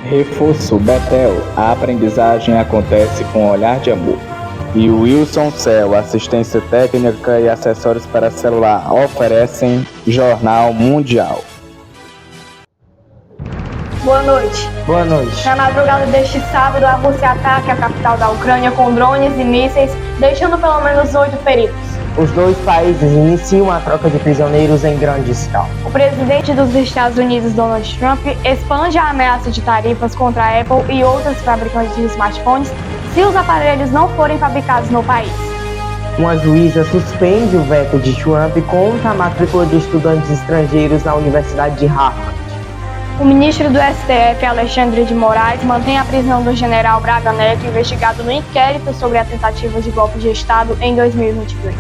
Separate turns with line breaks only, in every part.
Reforço Betel, a aprendizagem acontece com olhar de amor. E o Wilson Cell, assistência técnica e acessórios para celular, oferecem Jornal Mundial.
Boa noite.
Boa noite.
Na madrugada deste sábado, a Rússia ataca a capital da Ucrânia com drones e mísseis, deixando pelo menos 8 feridos.
Os dois países iniciam a troca de prisioneiros em grande escala.
O presidente dos Estados Unidos, Donald Trump, expande a ameaça de tarifas contra a Apple e outras fabricantes de smartphones se os aparelhos não forem fabricados no país.
Uma juíza suspende o veto de Trump contra a matrícula de estudantes estrangeiros na Universidade de Harvard.
O ministro do STF, Alexandre de Moraes, mantém a prisão do general Braga Neto, investigado no inquérito sobre a tentativa de golpe de Estado em 2022.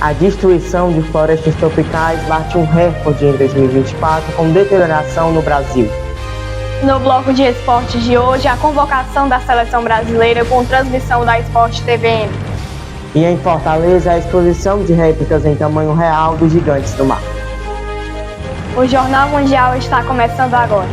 A destruição de florestas tropicais bate um recorde em 2024 com deterioração no Brasil.
No bloco de esportes de hoje, a convocação da seleção brasileira com transmissão da Sport TVM.
E em Fortaleza, a exposição de réplicas em tamanho real dos gigantes do mar.
O Jornal Mundial está começando agora.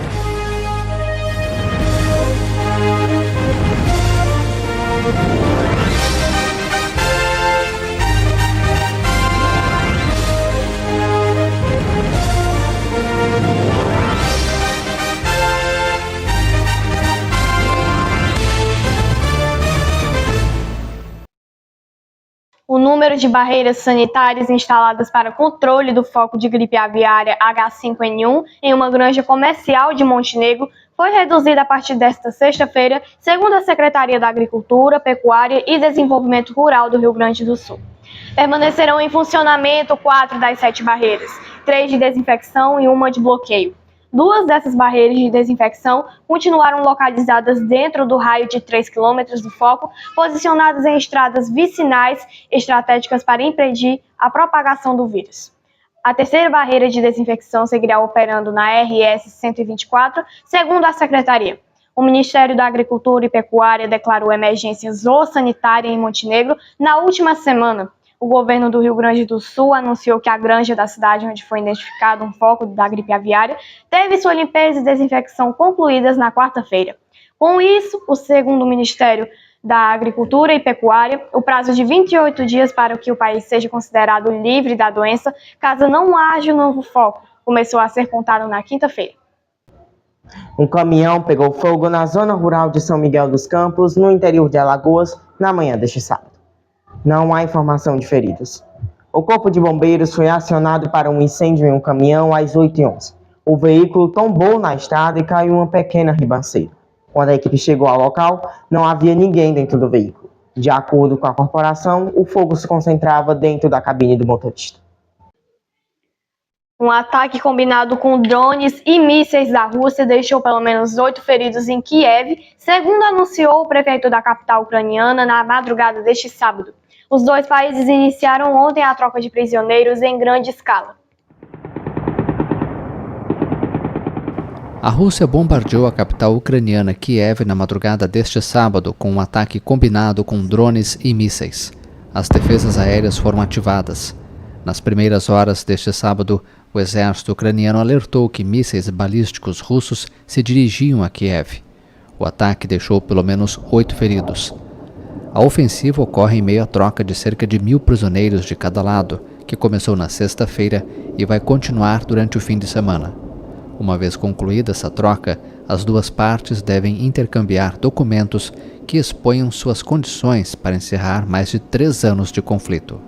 O número de barreiras sanitárias instaladas para controle do foco de gripe aviária H5N1 em uma granja comercial de Montenegro foi reduzido a partir desta sexta-feira, segundo a Secretaria da Agricultura, Pecuária e Desenvolvimento Rural do Rio Grande do Sul. Permanecerão em funcionamento 4 das 7 barreiras, 3 de desinfecção e 1 de bloqueio. 2 dessas barreiras de desinfecção continuaram localizadas dentro do raio de 3 km do foco, posicionadas em estradas vicinais estratégicas para impedir a propagação do vírus. A terceira barreira de desinfecção seguirá operando na RS 124, segundo a Secretaria. O Ministério da Agricultura e Pecuária declarou emergência zoossanitária em Montenegro na última semana. O governo do Rio Grande do Sul anunciou que a granja da cidade onde foi identificado um foco da gripe aviária teve sua limpeza e desinfecção concluídas na quarta-feira. Com isso, segundo o Ministério da Agricultura e Pecuária, o prazo de 28 dias para que o país seja considerado livre da doença, caso não haja um novo foco, começou a ser contado na quinta-feira.
Um caminhão pegou fogo na zona rural de São Miguel dos Campos, no interior de Alagoas, na manhã deste sábado. Não há informação de feridos. O Corpo de Bombeiros foi acionado para um incêndio em um caminhão às 8h11. O veículo tombou na estrada e caiu em uma pequena ribanceira. Quando a equipe chegou ao local, não havia ninguém dentro do veículo. De acordo com a corporação, o fogo se concentrava dentro da cabine do motorista.
Um ataque combinado com drones e mísseis da Rússia deixou pelo menos 8 feridos em Kiev, segundo anunciou o prefeito da capital ucraniana na madrugada deste sábado. Os dois países iniciaram ontem a troca de prisioneiros em grande escala.
A Rússia bombardeou a capital ucraniana Kiev na madrugada deste sábado com um ataque combinado com drones e mísseis. As defesas aéreas foram ativadas. Nas primeiras horas deste sábado, o exército ucraniano alertou que mísseis balísticos russos se dirigiam a Kiev. O ataque deixou pelo menos 8 feridos. A ofensiva ocorre em meio à troca de cerca de 1.000 prisioneiros de cada lado, que começou na sexta-feira e vai continuar durante o fim de semana. Uma vez concluída essa troca, as duas partes devem intercambiar documentos que exponham suas condições para encerrar mais de 3 anos de conflito.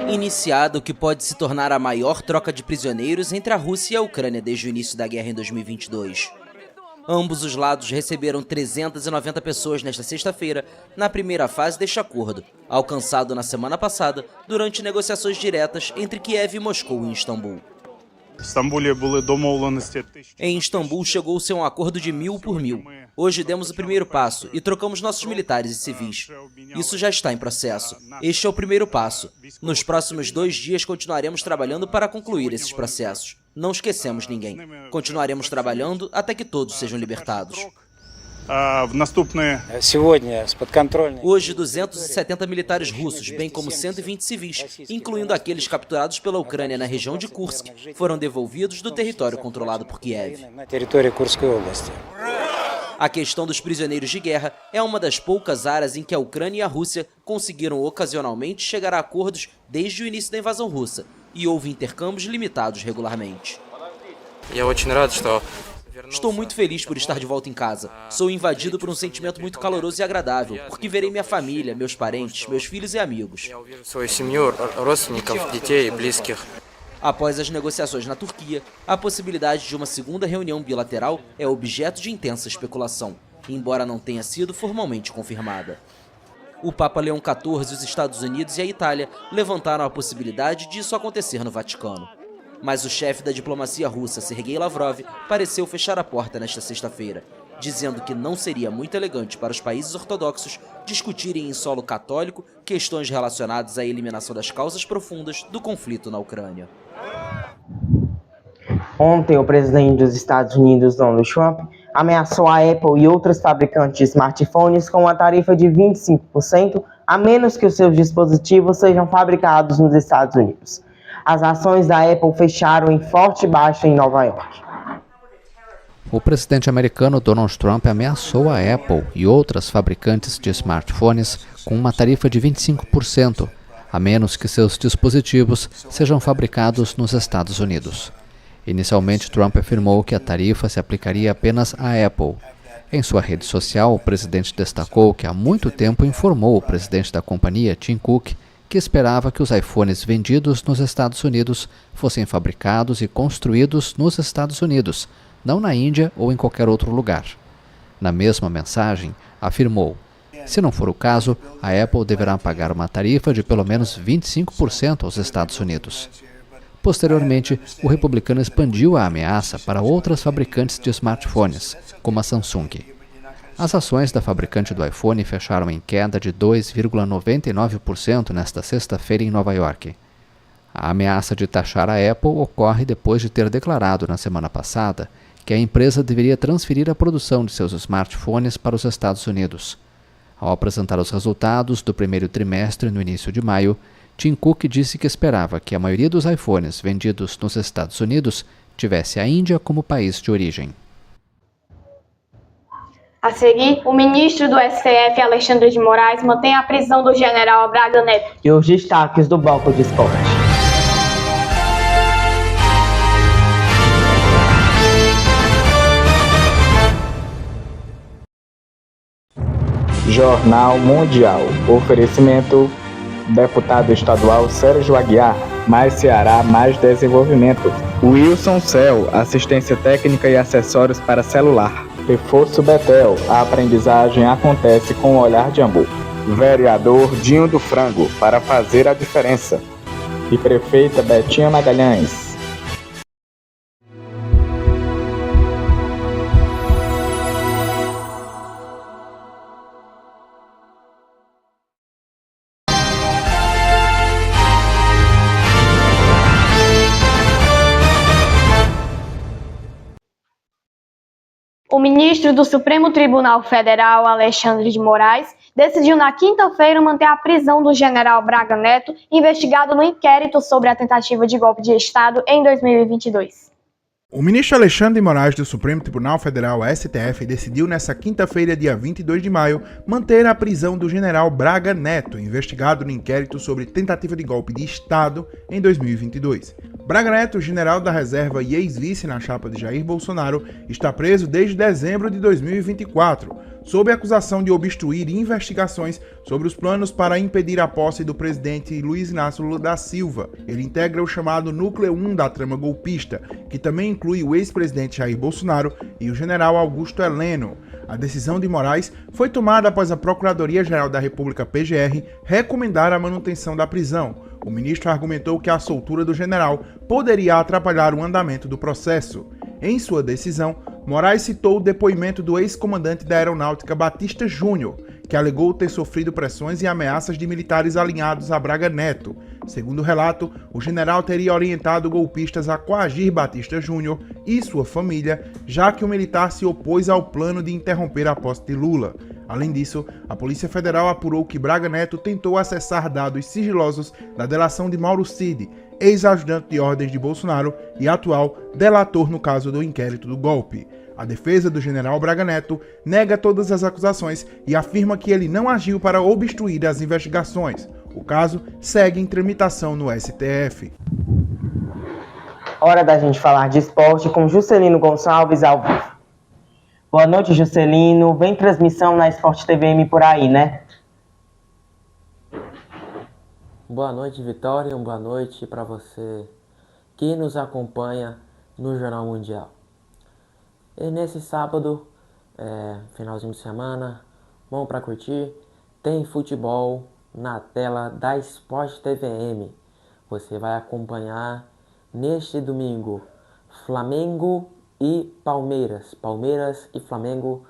Iniciado o que pode se tornar a maior troca de prisioneiros entre a Rússia e a Ucrânia desde o início da guerra em 2022. Ambos os lados receberam 390 pessoas nesta sexta-feira, na primeira fase deste acordo, alcançado na semana passada durante negociações diretas entre Kiev e Moscou em Istambul. Em Istambul chegou-se a um acordo de 1.000 por 1.000. Hoje demos o primeiro passo e trocamos nossos militares e civis. Isso já está em processo. Este é o primeiro passo. Nos próximos 2 dias continuaremos trabalhando para concluir esses processos. Não esquecemos ninguém. Continuaremos trabalhando até que todos sejam libertados. Hoje, 270 militares russos, bem como 120 civis, incluindo aqueles capturados pela Ucrânia na região de Kursk, foram devolvidos do território controlado por Kiev. A questão dos prisioneiros de guerra é uma das poucas áreas em que a Ucrânia e a Rússia conseguiram ocasionalmente chegar a acordos desde o início da invasão russa, e houve intercâmbios limitados regularmente. Estou muito feliz por estar de volta em casa. Sou invadido por um sentimento muito caloroso e agradável, porque verei minha família, meus parentes, meus filhos e amigos. Após as negociações na Turquia, a possibilidade de uma segunda reunião bilateral é objeto de intensa especulação, embora não tenha sido formalmente confirmada. O Papa Leão XIV, os Estados Unidos e a Itália levantaram a possibilidade de isso acontecer no Vaticano. Mas o chefe da diplomacia russa, Sergei Lavrov, pareceu fechar a porta nesta sexta-feira, dizendo que não seria muito elegante para os países ortodoxos discutirem em solo católico questões relacionadas à eliminação das causas profundas do conflito na Ucrânia.
Ontem, o presidente dos Estados Unidos, Donald Trump, ameaçou a Apple e outros fabricantes de smartphones com uma tarifa de 25%, a menos que os seus dispositivos sejam fabricados nos Estados Unidos. As ações da Apple fecharam em forte baixa em Nova York.
O presidente americano Donald Trump ameaçou a Apple e outras fabricantes de smartphones com uma tarifa de 25%, a menos que seus dispositivos sejam fabricados nos Estados Unidos. Inicialmente, Trump afirmou que a tarifa se aplicaria apenas à Apple. Em sua rede social, o presidente destacou que há muito tempo informou o presidente da companhia, Tim Cook, que esperava que os iPhones vendidos nos Estados Unidos fossem fabricados e construídos nos Estados Unidos, não na Índia ou em qualquer outro lugar. Na mesma mensagem, afirmou: se não for o caso, a Apple deverá pagar uma tarifa de pelo menos 25% aos Estados Unidos. Posteriormente, o republicano expandiu a ameaça para outras fabricantes de smartphones, como a Samsung. As ações da fabricante do iPhone fecharam em queda de 2,99% nesta sexta-feira em Nova York. A ameaça de taxar a Apple ocorre depois de ter declarado na semana passada que a empresa deveria transferir a produção de seus smartphones para os Estados Unidos. Ao apresentar os resultados do primeiro trimestre no início de maio, Tim Cook disse que esperava que a maioria dos iPhones vendidos nos Estados Unidos tivesse a Índia como país de origem.
A seguir, o ministro do STF, Alexandre de Moraes, mantém a prisão do general Braga Neto.
E os destaques do bloco de esporte.
Jornal Mundial. Oferecimento: deputado estadual Sérgio Aguiar. Mais Ceará, mais desenvolvimento. Wilson Cell, assistência técnica e acessórios para celular. Reforço Betel, a aprendizagem acontece com o olhar de amor. Vereador Dinho do Frango, para fazer a diferença. E prefeita Betinha Magalhães.
O ministro do Supremo Tribunal Federal, Alexandre de Moraes, decidiu na quinta-feira manter a prisão do general Braga Neto, investigado no inquérito sobre a tentativa de golpe de Estado em 2022.
O ministro Alexandre de Moraes do Supremo Tribunal Federal, STF, decidiu nesta quinta-feira, dia 22 de maio, manter a prisão do general Braga Neto, investigado no inquérito sobre tentativa de golpe de Estado em 2022. Braga Neto, general da reserva e ex-vice na chapa de Jair Bolsonaro, está preso desde dezembro de 2024, sob acusação de obstruir investigações sobre os planos para impedir a posse do presidente Luiz Inácio Lula da Silva. Ele integra o chamado Núcleo 1 da trama golpista, que também inclui o ex-presidente Jair Bolsonaro e o general Augusto Heleno. A decisão de Moraes foi tomada após a Procuradoria-Geral da República, PGR, recomendar a manutenção da prisão. O ministro argumentou que a soltura do general poderia atrapalhar o andamento do processo. Em sua decisão, Moraes citou o depoimento do ex-comandante da Aeronáutica Batista Júnior, que alegou ter sofrido pressões e ameaças de militares alinhados a Braga Neto. Segundo o relato, o general teria orientado golpistas a coagir Batista Júnior e sua família, já que o militar se opôs ao plano de interromper a posse de Lula. Além disso, a Polícia Federal apurou que Braga Neto tentou acessar dados sigilosos da delação de Mauro Cid, ex-ajudante de ordens de Bolsonaro e atual delator no caso do inquérito do golpe. A defesa do general Braga Neto nega todas as acusações e afirma que ele não agiu para obstruir as investigações. O caso segue em tramitação no STF.
Hora da gente falar de esporte com Juscelino Gonçalves ao vivo. Boa noite, Juscelino. Vem transmissão na Sport TVM por aí, né?
Boa noite, Vitória. Boa noite para você que nos acompanha no Jornal Mundial. E nesse sábado, finalzinho de semana, bom para curtir, tem futebol na tela da Sport TVM. Você vai acompanhar neste domingo Flamengo e Palmeiras. Palmeiras e Flamengo.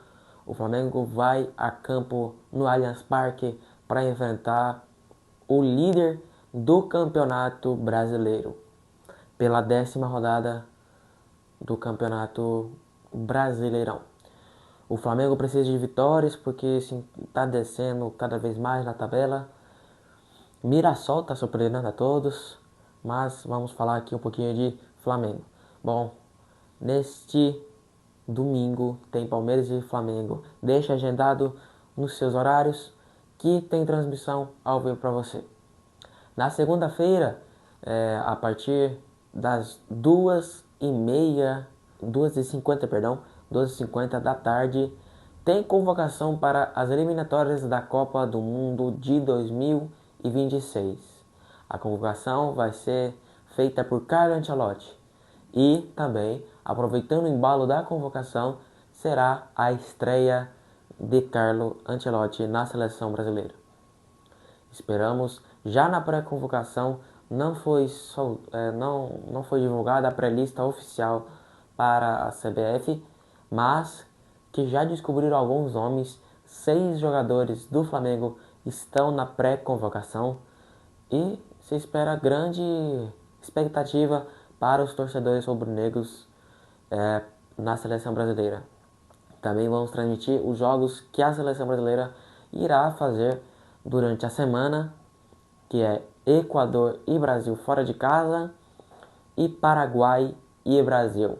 O Flamengo vai a campo no Allianz Parque para enfrentar o líder do Campeonato Brasileiro pela 10ª rodada do Campeonato Brasileirão. O Flamengo precisa de vitórias porque está descendo cada vez mais na tabela. Mirassol está surpreendendo a todos, mas vamos falar aqui um pouquinho de Flamengo. Bom, neste domingo tem Palmeiras e Flamengo. Deixa agendado nos seus horários que tem transmissão ao vivo para você. Na segunda-feira, a partir das 2h50 da tarde, tem convocação para as eliminatórias da Copa do Mundo de 2026. A convocação vai ser feita por Carlo Ancelotti e também, aproveitando o embalo da convocação, será a estreia de Carlo Ancelotti na seleção brasileira. Esperamos, já na pré-convocação não foi divulgada a pré-lista oficial para a CBF, mas que já descobriram alguns nomes. 6 jogadores do Flamengo estão na pré-convocação e se espera grande expectativa para os torcedores rubro-negros na seleção brasileira. Também vamos transmitir os jogos que a seleção brasileira irá fazer durante a semana, que é Equador e Brasil fora de casa e Paraguai e Brasil.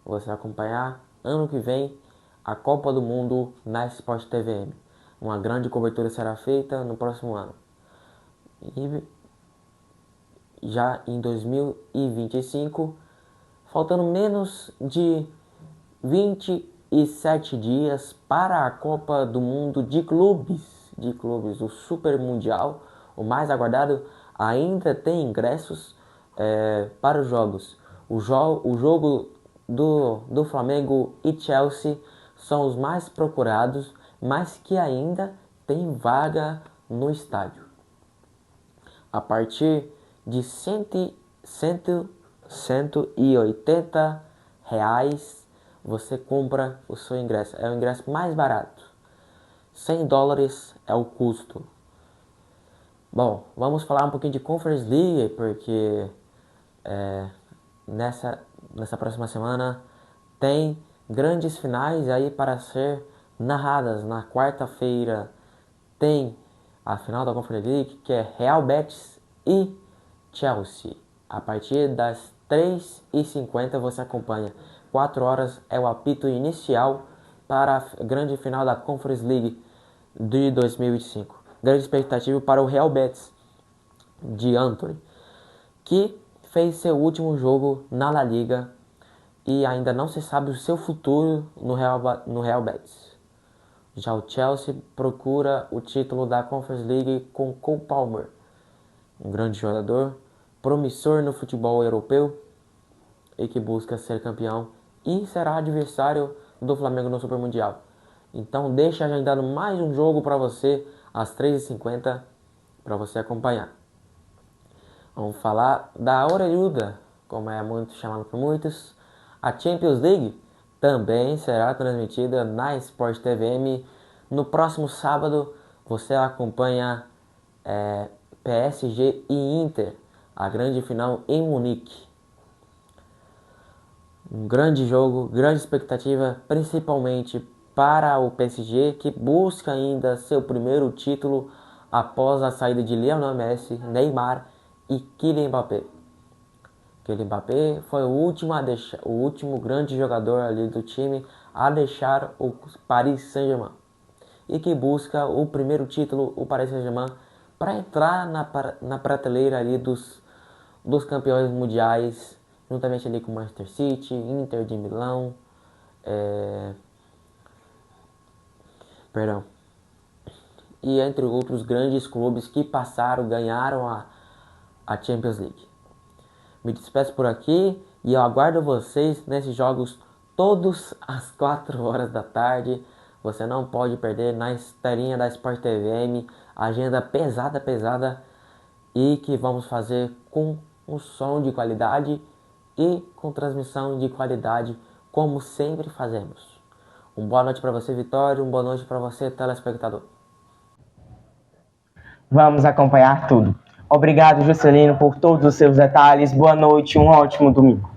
Você vai acompanhar ano que vem a Copa do Mundo na Sport TVM. Uma grande cobertura será feita no próximo ano. E já em 2025, faltando menos de 27 dias para a Copa do Mundo de clubes, o Super Mundial, o mais aguardado, ainda tem ingressos para os jogos. O jogo do Flamengo e Chelsea são os mais procurados, mas que ainda tem vaga no estádio. A partir de 180 reais você compra o seu ingresso. É o ingresso mais barato. $100 é o custo. Bom, vamos falar um pouquinho de Conference League, porque nessa próxima semana tem grandes finais aí para ser narradas. Na quarta-feira tem a final da Conference League, que é Real Betis e Chelsea. A partir das 3h50 você acompanha. 4 horas é o apito inicial para a grande final da Conference League de 2025. Grande expectativa para o Real Betis de Antony, que fez seu último jogo na La Liga e ainda não se sabe o seu futuro no Real Betis. Já o Chelsea procura o título da Conference League com Cole Palmer, um grande jogador, promissor no futebol europeu e que busca ser campeão e será adversário do Flamengo no Super Mundial. Então deixa agendado mais um jogo para você às 3h50 para você acompanhar. Vamos falar da orelhuda, como é muito chamado por muitos. A Champions League também será transmitida na Sport TVM No próximo sábado você acompanha PSG e Inter, a grande final em Munique. Um grande jogo, grande expectativa, principalmente para o PSG, que busca ainda seu primeiro título após a saída de Lionel Messi, Neymar e Kylian Mbappé. Kylian Mbappé foi o último grande jogador ali do time a deixar o Paris Saint-Germain e que busca o primeiro título, o Paris Saint-Germain, para entrar na prateleira ali dos campeões mundiais, juntamente ali com Manchester City, Inter de Milão, e entre outros grandes clubes que ganharam a Champions League. Me despeço por aqui e eu aguardo vocês nesses jogos todos às 4 horas da tarde. Você não pode perder na telinha da Sport TVM, agenda pesada e que vamos fazer com um som de qualidade e com transmissão de qualidade, como sempre fazemos. Uma boa noite para você, Vitória, uma boa noite para você, telespectador.
Vamos acompanhar tudo. Obrigado, Juscelino, por todos os seus detalhes. Boa noite, um ótimo domingo.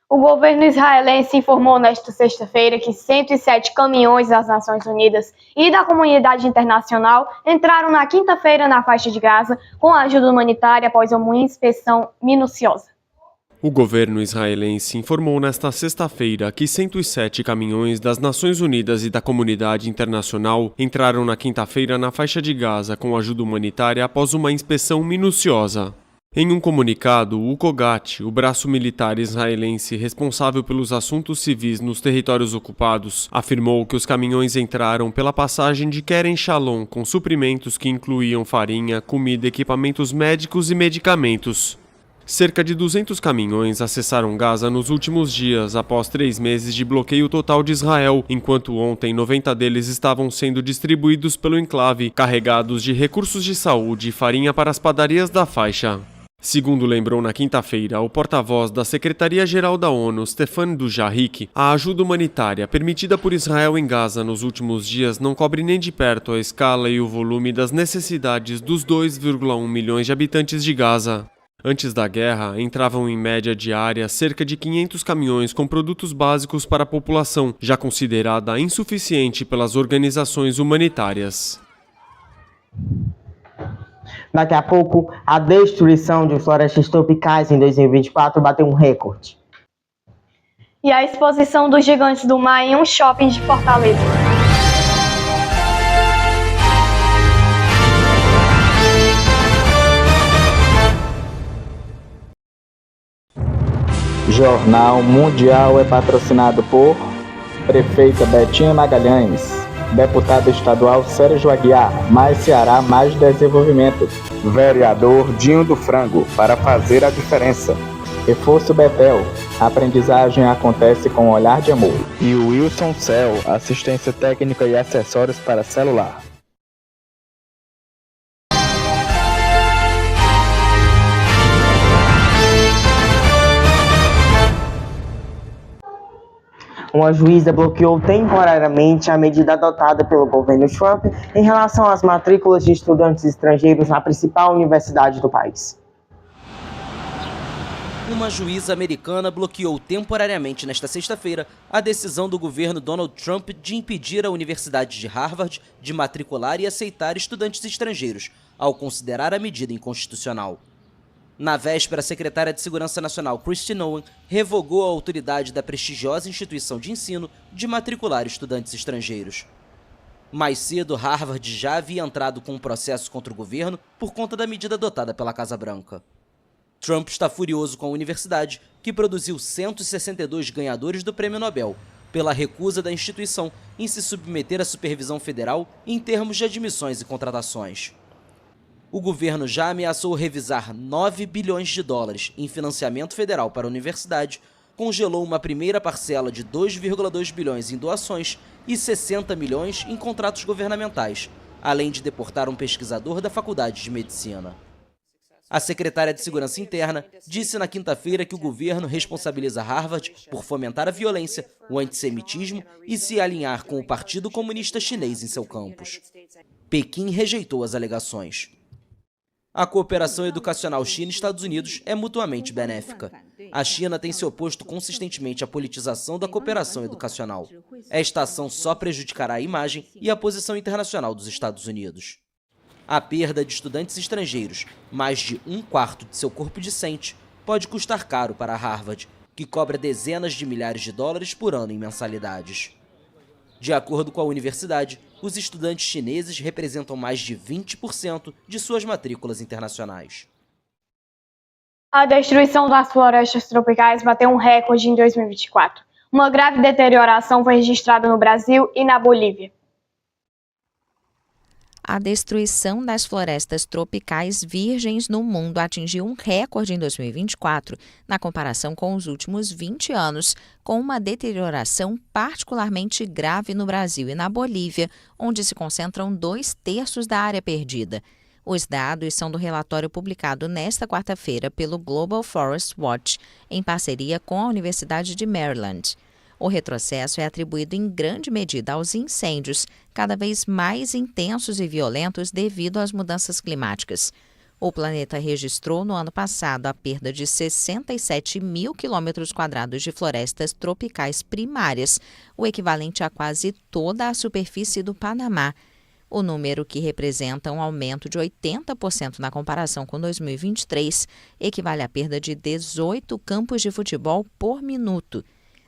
O governo israelense informou nesta sexta-feira que 107 caminhões das Nações Unidas e da comunidade internacional entraram na quinta-feira na faixa de Gaza com ajuda humanitária após uma inspeção minuciosa.
O governo israelense informou nesta sexta-feira que 107 caminhões das Nações Unidas e da comunidade internacional entraram na quinta-feira na faixa de Gaza com ajuda humanitária após uma inspeção minuciosa. Em um comunicado, o COGAT, o braço militar israelense responsável pelos assuntos civis nos territórios ocupados, afirmou que os caminhões entraram pela passagem de Kerem Shalom com suprimentos que incluíam farinha, comida, equipamentos médicos e medicamentos. Cerca de 200 caminhões acessaram Gaza nos últimos dias, após 3 meses de bloqueio total de Israel, enquanto ontem 90 deles estavam sendo distribuídos pelo enclave, carregados de recursos de saúde e farinha para as padarias da faixa. Segundo lembrou na quinta-feira o porta-voz da Secretaria-Geral da ONU, Stefan Dujarric, a ajuda humanitária permitida por Israel em Gaza nos últimos dias não cobre nem de perto a escala e o volume das necessidades dos 2,1 milhões de habitantes de Gaza. Antes da guerra, entravam em média diária cerca de 500 caminhões com produtos básicos para a população, já considerada insuficiente pelas organizações humanitárias.
Daqui a pouco, a destruição de florestas tropicais em 2024 bateu um recorde.
E a exposição dos gigantes do mar em um shopping de Fortaleza.
Jornal Mundial é patrocinado por Prefeita Betinha Magalhães, Deputado Estadual Sérgio Aguiar, Mais Ceará, Mais Desenvolvimento, Vereador Dinho do Frango, para fazer a diferença. Reforço Betel, a aprendizagem acontece com um olhar de amor. E o Wilson Cell, assistência técnica e acessórios para celular.
Uma juíza bloqueou temporariamente a medida adotada pelo governo Trump em relação às matrículas de estudantes estrangeiros na principal universidade do país.
Uma juíza americana bloqueou temporariamente nesta sexta-feira a decisão do governo Donald Trump de impedir a Universidade de Harvard de matricular e aceitar estudantes estrangeiros, ao considerar a medida inconstitucional. Na véspera, a secretária de Segurança Nacional, Kristi Noem, revogou a autoridade da prestigiosa instituição de ensino de matricular estudantes estrangeiros. Mais cedo, Harvard já havia entrado com um processo contra o governo por conta da medida adotada pela Casa Branca. Trump está furioso com a universidade, que produziu 162 ganhadores do Prêmio Nobel, pela recusa da instituição em se submeter à supervisão federal em termos de admissões e contratações. O governo já ameaçou revisar 9 bilhões de dólares em financiamento federal para a universidade, congelou uma primeira parcela de 2,2 bilhões em doações e 60 milhões em contratos governamentais, além de deportar um pesquisador da Faculdade de Medicina. A secretária de Segurança Interna disse na quinta-feira que o governo responsabiliza Harvard por fomentar a violência, o antissemitismo e se alinhar com o Partido Comunista Chinês em seu campus. Pequim rejeitou as alegações. A cooperação educacional China e Estados Unidos é mutuamente benéfica. A China tem se oposto consistentemente à politização da cooperação educacional. Esta ação só prejudicará a imagem e a posição internacional dos Estados Unidos. A perda de estudantes estrangeiros, mais de 1/4 de seu corpo discente, pode custar caro para Harvard, que cobra dezenas de milhares de dólares por ano em mensalidades. De acordo com a universidade, os estudantes chineses representam mais de 20% de suas matrículas internacionais.
A destruição das florestas tropicais bateu um recorde em 2024. Uma grave deterioração foi registrada no Brasil e na Bolívia.
A destruição das florestas tropicais virgens no mundo atingiu um recorde em 2024, na comparação com os últimos 20 anos, com uma deterioração particularmente grave no Brasil e na Bolívia, onde se concentram 2/3 da área perdida. Os dados são do relatório publicado nesta quarta-feira pelo Global Forest Watch, em parceria com a Universidade de Maryland. O retrocesso é atribuído em grande medida aos incêndios, cada vez mais intensos e violentos devido às mudanças climáticas. O planeta registrou no ano passado a perda de 67 mil quilômetros quadrados de florestas tropicais primárias, o equivalente a quase toda a superfície do Panamá. O número, que representa um aumento de 80% na comparação com 2023, equivale à perda de 18 campos de futebol por minuto.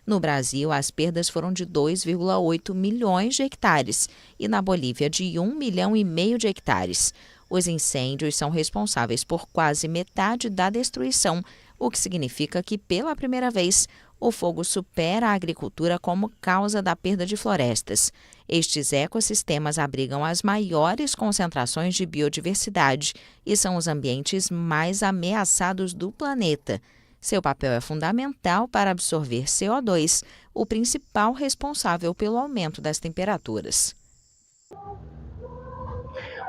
No Brasil, as perdas foram de 2,8 milhões de hectares e na Bolívia de 1,5 milhão de hectares. Os incêndios são responsáveis por quase metade da destruição, o que significa que, pela primeira vez, o fogo supera a agricultura como causa da perda de florestas. Estes ecossistemas abrigam as maiores concentrações de biodiversidade e são os ambientes mais ameaçados do planeta. Seu papel é fundamental para absorver CO2, o principal responsável pelo aumento das temperaturas.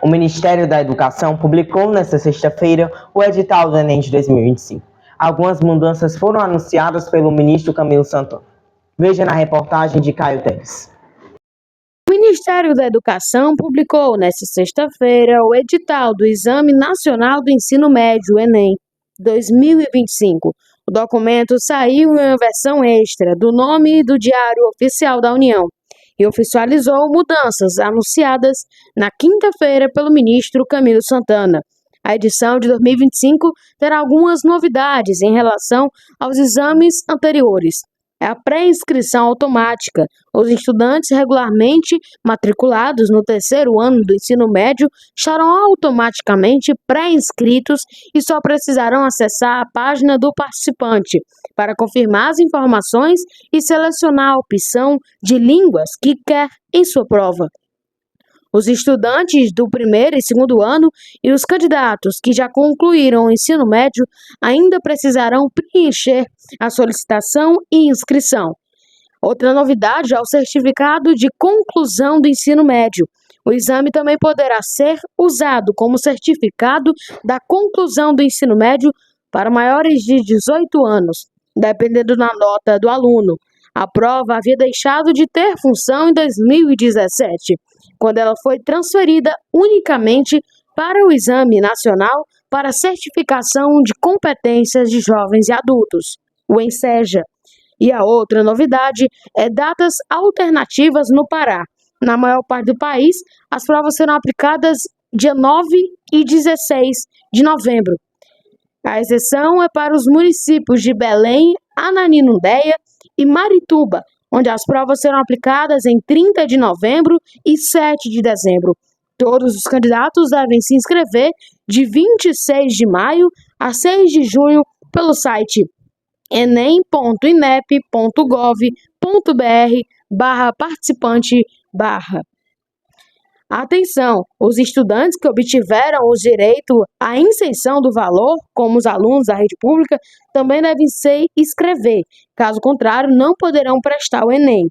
O Ministério da Educação publicou nesta sexta-feira o edital do Enem de 2025. Algumas mudanças foram anunciadas pelo ministro Camilo Santana. Veja na reportagem de Caio Teles.
O Ministério da Educação publicou nesta sexta-feira o edital do Exame Nacional do Ensino Médio, Enem, 2025. O documento saiu em uma versão extra do nome do Diário Oficial da União e oficializou mudanças anunciadas na quinta-feira pelo ministro Camilo Santana. A edição de 2025 terá algumas novidades em relação aos exames anteriores. É a pré-inscrição automática. Os estudantes regularmente matriculados no terceiro ano do ensino médio estarão automaticamente pré-inscritos e só precisarão acessar a página do participante para confirmar as informações e selecionar a opção de línguas que quer em sua prova. Os estudantes do primeiro e segundo ano e os candidatos que já concluíram o ensino médio ainda precisarão preencher a solicitação e inscrição. Outra novidade é o certificado de conclusão do ensino médio. O exame também poderá ser usado como certificado da conclusão do ensino médio para maiores de 18 anos, dependendo da nota do aluno. A prova havia deixado de ter função em 2017, quando ela foi transferida unicamente para o Exame Nacional para Certificação de Competências de Jovens e Adultos, o ENSEJA. E a outra novidade é datas alternativas no Pará. Na maior parte do país, as provas serão aplicadas dia 9 e 16 de novembro. A exceção é para os municípios de Belém, Ananindeua e Marituba, onde as provas serão aplicadas em 30 de novembro e 7 de dezembro. Todos os candidatos devem se inscrever de 26 de maio a 6 de junho pelo site enem.inep.gov.br/participante/. Atenção! Os estudantes que obtiveram o direito à isenção do valor, como os alunos da rede pública, também devem se inscrever. Caso contrário, não poderão prestar o Enem.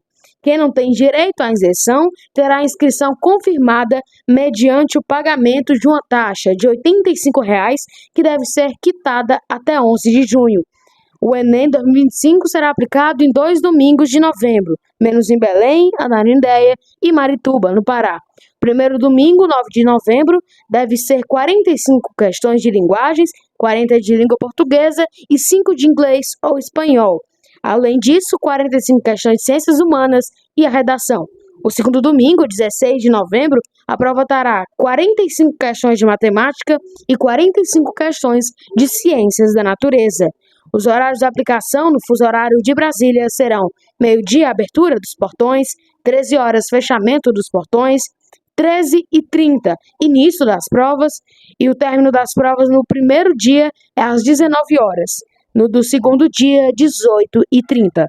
Quem não tem direito à isenção terá a inscrição confirmada mediante o pagamento de uma taxa de R$ 85,00 que deve ser quitada até 11 de junho. O Enem 2025 será aplicado em 2 domingos de novembro, menos em Belém, Ananindeua e Marituba, no Pará. Primeiro domingo, 9 de novembro, deve ser 45 questões de linguagens, 40 de língua portuguesa e 5 de inglês ou espanhol. Além disso, 45 questões de ciências humanas e a redação. O segundo domingo, 16 de novembro, a prova terá 45 questões de matemática e 45 questões de ciências da natureza. Os horários de aplicação no fuso horário de Brasília serão meio-dia, abertura dos portões, 13 horas, fechamento dos portões, 13h30, início das provas, e o término das provas no primeiro dia é às 19 horas, no do segundo dia, 18h30.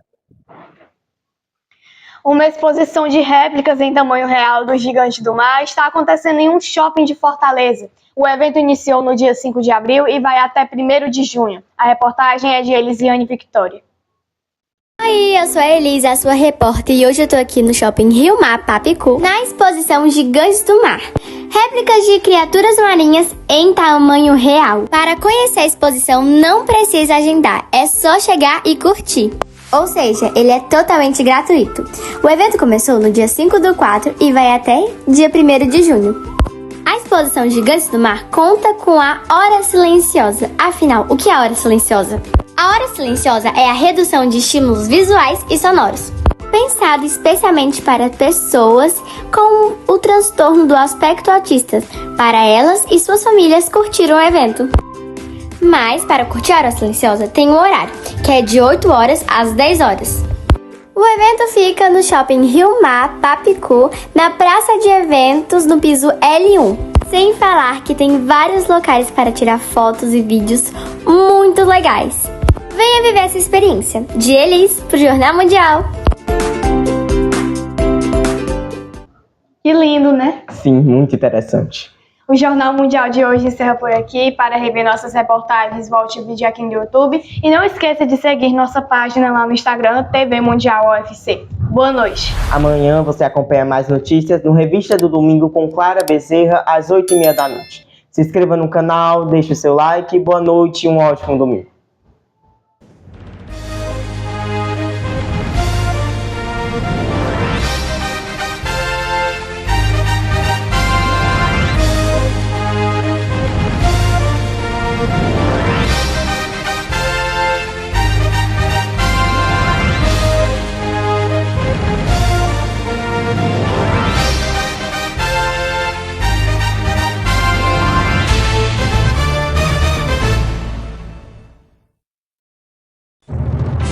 Uma exposição de réplicas em tamanho real do Gigante do Mar está acontecendo em um shopping de Fortaleza. O evento iniciou no dia 5 de abril e vai até 1º de junho. A reportagem é de Elisiane Victoria.
Oi, eu sou a Elisa, a sua repórter, e hoje eu tô aqui no Shopping Rio Mar Papicu, na exposição Gigantes do Mar, réplicas de criaturas marinhas em tamanho real. Para conhecer a exposição não precisa agendar, é só chegar e curtir. Ou seja, ele é totalmente gratuito. O evento começou no dia 5/4 e vai até dia 1º de junho. A exposição Gigantes do Mar conta com a Hora Silenciosa. Afinal, o que é a Hora Silenciosa? A Hora Silenciosa é a redução de estímulos visuais e sonoros, pensado especialmente para pessoas com o transtorno do aspecto autista, para elas e suas famílias curtiram o evento. Mas, para curtir a Hora Silenciosa, tem um horário, que é de 8 horas às 10 horas. O evento fica no Shopping Rio Mar Papicu, na praça de eventos, no piso L1. Sem falar que tem vários locais para tirar fotos e vídeos muito legais. Venha viver essa experiência. De Elis, pro Jornal Mundial.
Que lindo, né?
Sim, muito interessante.
O Jornal Mundial de hoje encerra por aqui. Para rever nossas reportagens, volte o vídeo aqui no YouTube. E não esqueça de seguir nossa página lá no Instagram, TV Mundial UFC. Boa noite.
Amanhã você acompanha mais notícias no Revista do Domingo com Clara Bezerra, às 8h30 da noite. Se inscreva no canal, deixe o seu like. Boa noite e um ótimo domingo.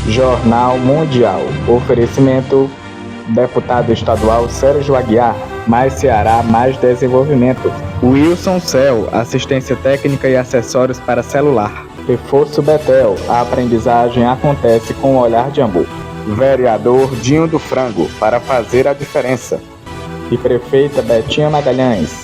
Jornal Mundial. Oferecimento: deputado estadual Sérgio Aguiar. Mais Ceará, mais desenvolvimento. Wilson Cell, assistência técnica e acessórios para celular. Reforço Betel, a aprendizagem acontece com o olhar de amor. Vereador Dinho do Frango, para fazer a diferença. E prefeita Betinha Magalhães,